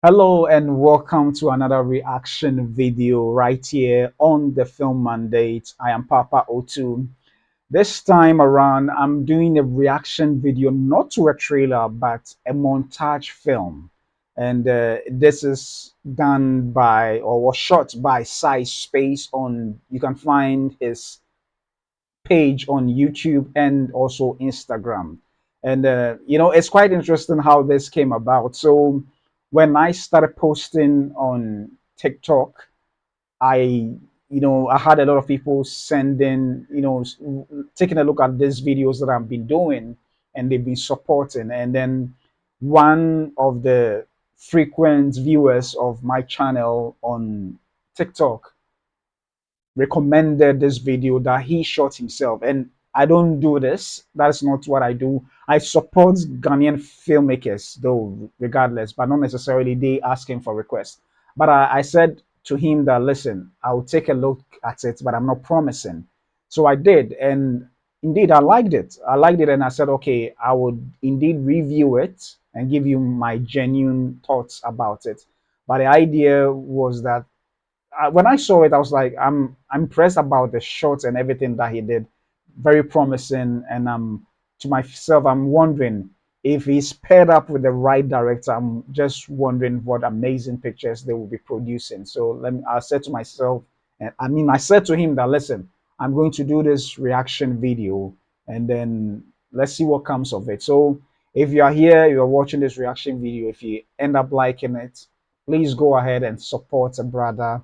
Hello and welcome to another reaction video right here on the Film Mandate. I am Papa O2. This time around, I'm doing a reaction video not to a trailer but a montage film. And this is done by or was shot by Seispace on, you can find his page on YouTube and also Instagram. And it's quite interesting how this came about. So when I started posting on TikTok, I I had a lot of people sending, taking a look at these videos that I've been doing, and they've been supporting. And then one of the frequent viewers of my channel on TikTok recommended this video that he shot himself. And I don't do this. That's not what I do. I support Ghanaian filmmakers, though, regardless, but not necessarily they asking for requests. But I said to him that, listen, I'll take a look at it, but I'm not promising. So I did. And indeed, I liked it. I liked it. And I said, okay, I would indeed review it and give you my genuine thoughts about it. But the idea was that when I saw it, I was like, I'm impressed about the shots and everything that he did, very promising. And to myself, I'm wondering if he's paired up with the right director. I'm just wondering what amazing pictures they will be producing. So I said to myself, and I said to him that listen, I'm going to do this reaction video, and then let's see what comes of it. So if you are here, you are watching this reaction video. If you end up liking it, please go ahead and support a brother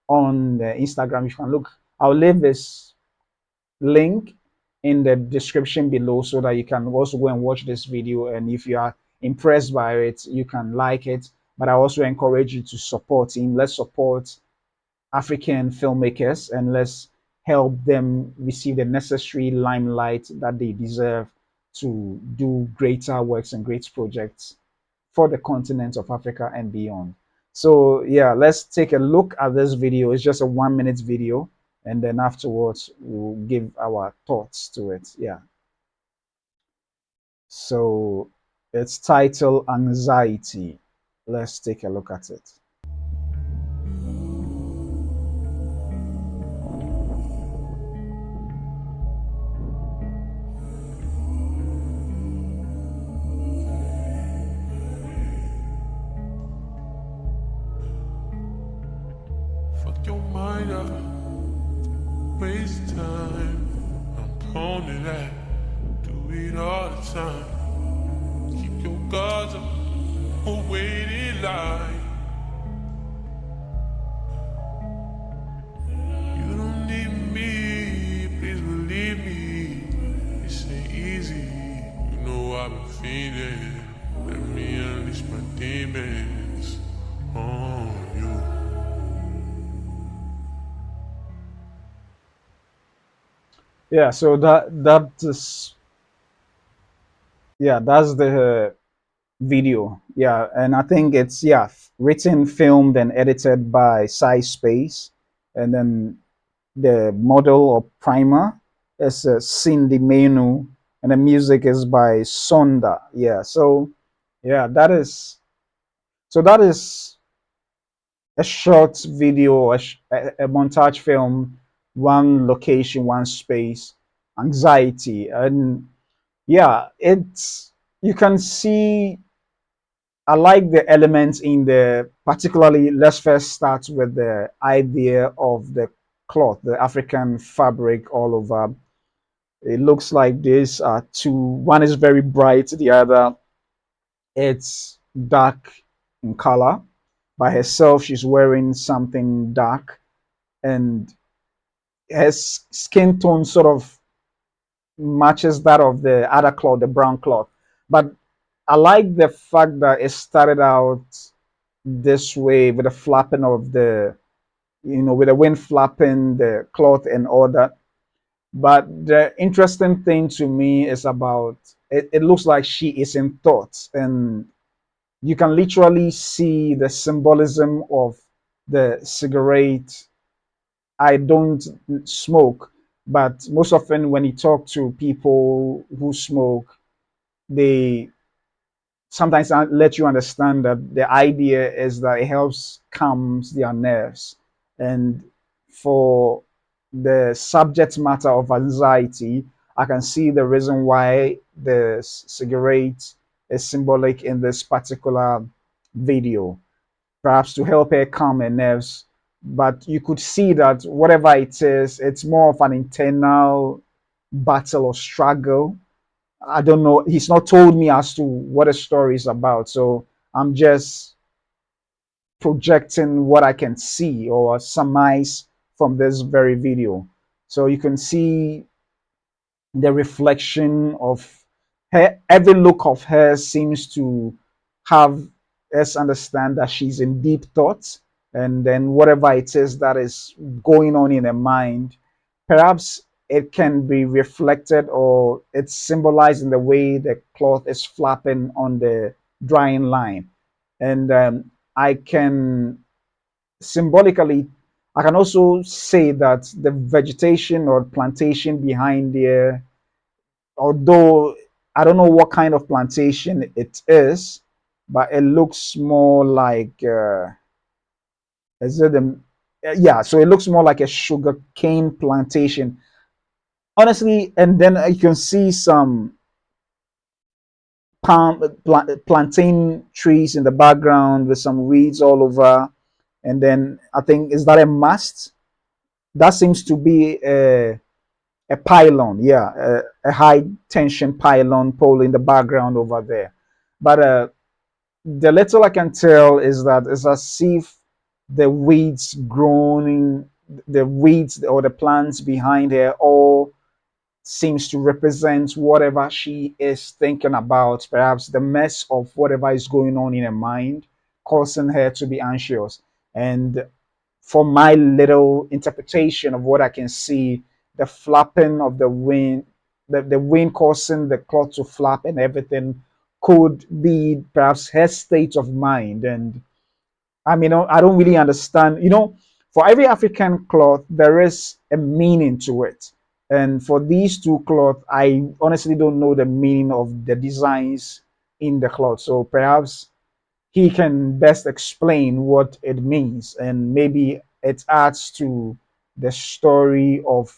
on the Instagram. You can look. I'll leave this link in the description below so that you can also go and watch this video. And if you are impressed by it, you can like it. But I also encourage you to support him. Let's support African filmmakers and let's help them receive the necessary limelight that they deserve to do greater works and great projects for the continent of Africa and beyond. So yeah, let's take a look at this video. It's just a 1 minute video, and then afterwards we'll give our thoughts to it. Yeah. So it's titled Anxiety. Let's take a look at it. Fuck your mind up, waste time. I'm prone to that, do it all the time. Keep your guards up, or wait in line. You don't need me, please believe me. This ain't easy, you know I've been feeling. Let me unleash my demons on you. Yeah, so that is, yeah, that's the video. Yeah, and I think it's, yeah, written, filmed, and edited by Space, and then the model or primer is Cindy Menu, and the music is by Sonda. Yeah, so yeah, that is a short video, a montage film, one location, one space, anxiety, and yeah, it's you can see. I like the elements in the, particularly, let's first start with the idea of the cloth, the African fabric all over. It looks like these are two. One is very bright, the other it's dark in color. By herself, she's wearing something dark, and her skin tone sort of matches that of the other cloth, the brown cloth. But I like the fact that it started out this way with the flapping of the, with the wind flapping the cloth and all that. But the interesting thing to me is about it looks like she is in thoughts, and you can literally see the symbolism of the cigarette. I don't smoke, but most often when you talk to people who smoke, they sometimes I let you understand that the idea is that it helps calms their nerves. And for the subject matter of anxiety, I can see the reason why the cigarette is symbolic in this particular video, perhaps to help her calm her nerves. But you could see that whatever it is, it's more of an internal battle or struggle. I don't know. He's not told me as to what the story is about. So I'm just projecting what I can see or surmise from this very video. So you can see the reflection of her. Every look of her seems to have us understand that she's in deep thought, and then whatever it is that is going on in her mind, perhaps it can be reflected or it's symbolized in the way the cloth is flapping on the drying line. And I can symbolically, I can also say that the vegetation or plantation behind there, although I don't know what kind of plantation it is, but it looks more like is it a, yeah, so it looks more like a sugar cane plantation, honestly. And then you can see some plantain trees in the background with some weeds all over. And then I think, is that a mast? That seems to be a pylon, yeah, a high tension pylon pole in the background over there. But the little I can tell is that it's as if the weeds growing, the weeds or the plants behind her all seems to represent whatever she is thinking about, perhaps the mess of whatever is going on in her mind, causing her to be anxious. And for my little interpretation of what I can see, the flapping of the wind, the wind causing the cloth to flap and everything could be perhaps her state of mind. And I mean, I don't really understand. For every African cloth, there is a meaning to it. And for these two cloth, I honestly don't know the meaning of the designs in the cloth. So perhaps he can best explain what it means, and maybe it adds to the story of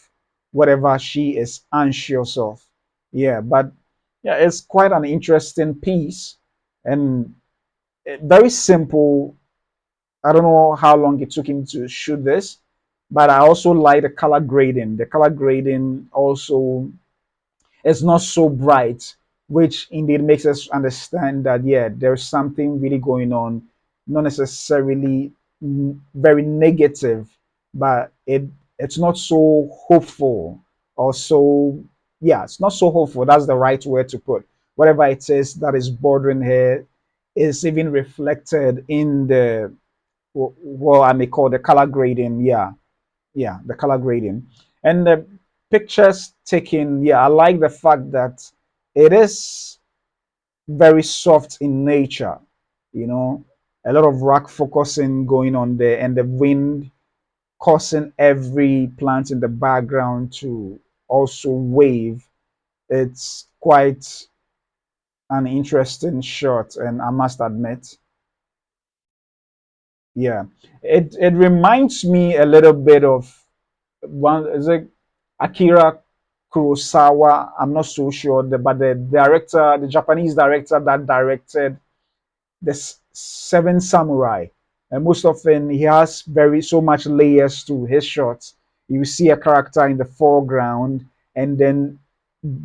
whatever she is anxious of. Yeah, but yeah, it's quite an interesting piece, and very simple. I don't know how long it took him to shoot this, but I also like the color grading. The color grading also is not so bright, which indeed makes us understand that, yeah, there's something really going on, not necessarily very negative, but it's not so hopeful, or so, yeah, it's not so hopeful. That's the right word to put. Whatever it is that is bothering her is even reflected in the, what I may call the color grading. Yeah, yeah, the color grading. And the pictures taken, yeah, I like the fact that it is very soft in nature, you know, a lot of rock focusing going on there, and the wind causing every plant in the background to also wave. It's quite an interesting shot, and I must admit, yeah, it reminds me a little bit of one, is it Akira Kurosawa? I'm not so sure, but the director, the Japanese director that directed the Seven Samurai, and most often he has very so much layers to his shots. You see a character in the foreground, and then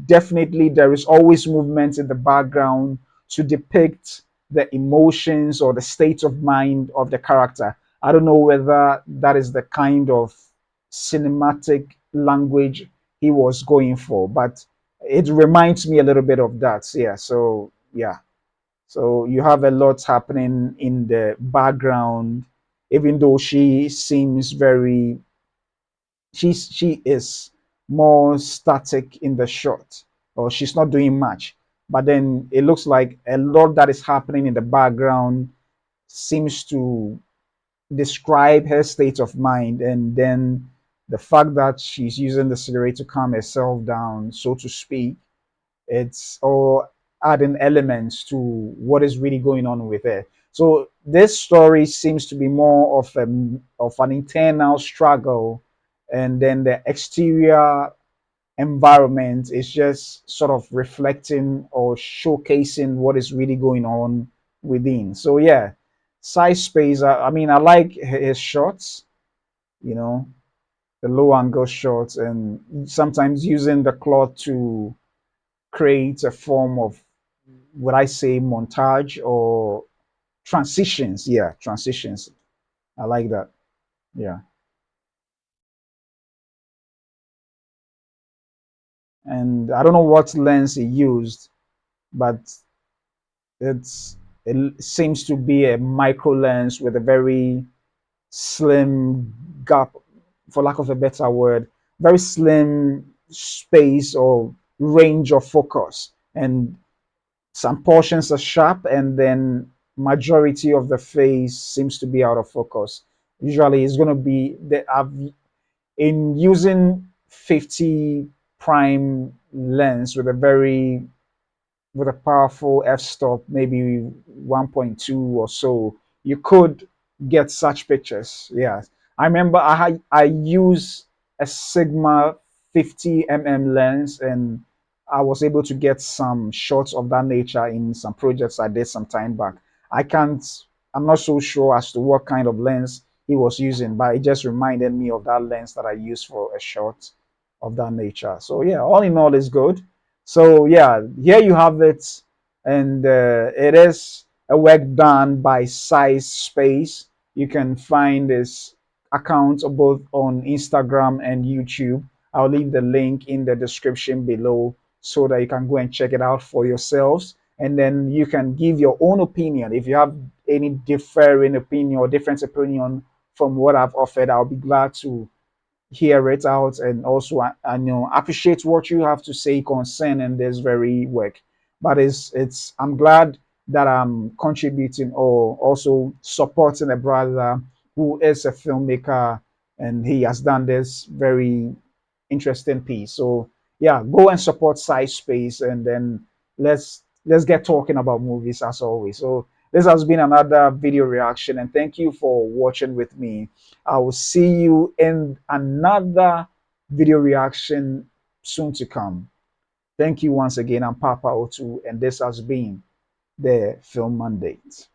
definitely there is always movement in the background to depict the emotions or the state of mind of the character. I don't know whether that is the kind of cinematic language he was going for, but it reminds me a little bit of that. Yeah, so yeah. So you have a lot happening in the background, even though she seems very, she is more static in the shot, or she's not doing much. But then it looks like a lot that is happening in the background seems to describe her state of mind, and then the fact that she's using the cigarette to calm herself down, so to speak. It's all. adding elements to what is really going on with it. So this story seems to be more of an internal struggle, and then the exterior environment is just sort of reflecting or showcasing what is really going on within. So yeah, size space. I mean, I like his shots. You know, the low angle shots, and sometimes using the cloth to create a form of what I say montage or transitions. Yeah, transitions. I like that. Yeah, and I don't know what lens he used, but it's it seems to be a micro lens with a very slim gap, for lack of a better word, very slim space or range of focus, and some portions are sharp, and then majority of the face seems to be out of focus. Usually it's going to be the in using 50 prime lens with a powerful f-stop, maybe 1.2 or so, you could get such pictures. Yeah, I remember I use a Sigma 50 lens, and I was able to get some shots of that nature in some projects I did some time back. I can't, I'm not so sure as to what kind of lens he was using, but it just reminded me of that lens that I used for a shot of that nature. So yeah, all in all, is good. So yeah, here you have it, and it is a work done by Seispace. You can find this account both on Instagram and YouTube. I'll leave the link in the description below so that you can go and check it out for yourselves, and then you can give your own opinion. If you have any differing opinion or different opinion from what I've offered, I'll be glad to hear it out, and also appreciate what you have to say concerning this very work. But it's I'm glad that I'm contributing or also supporting a brother who is a filmmaker, and he has done this very interesting piece. So yeah, go and support Size Space, and then let's get talking about movies as always. So this has been another video reaction, and thank you for watching with me. I will see you in another video reaction soon to come. Thank you once again. I'm Papa O2, and this has been the Film Mandate.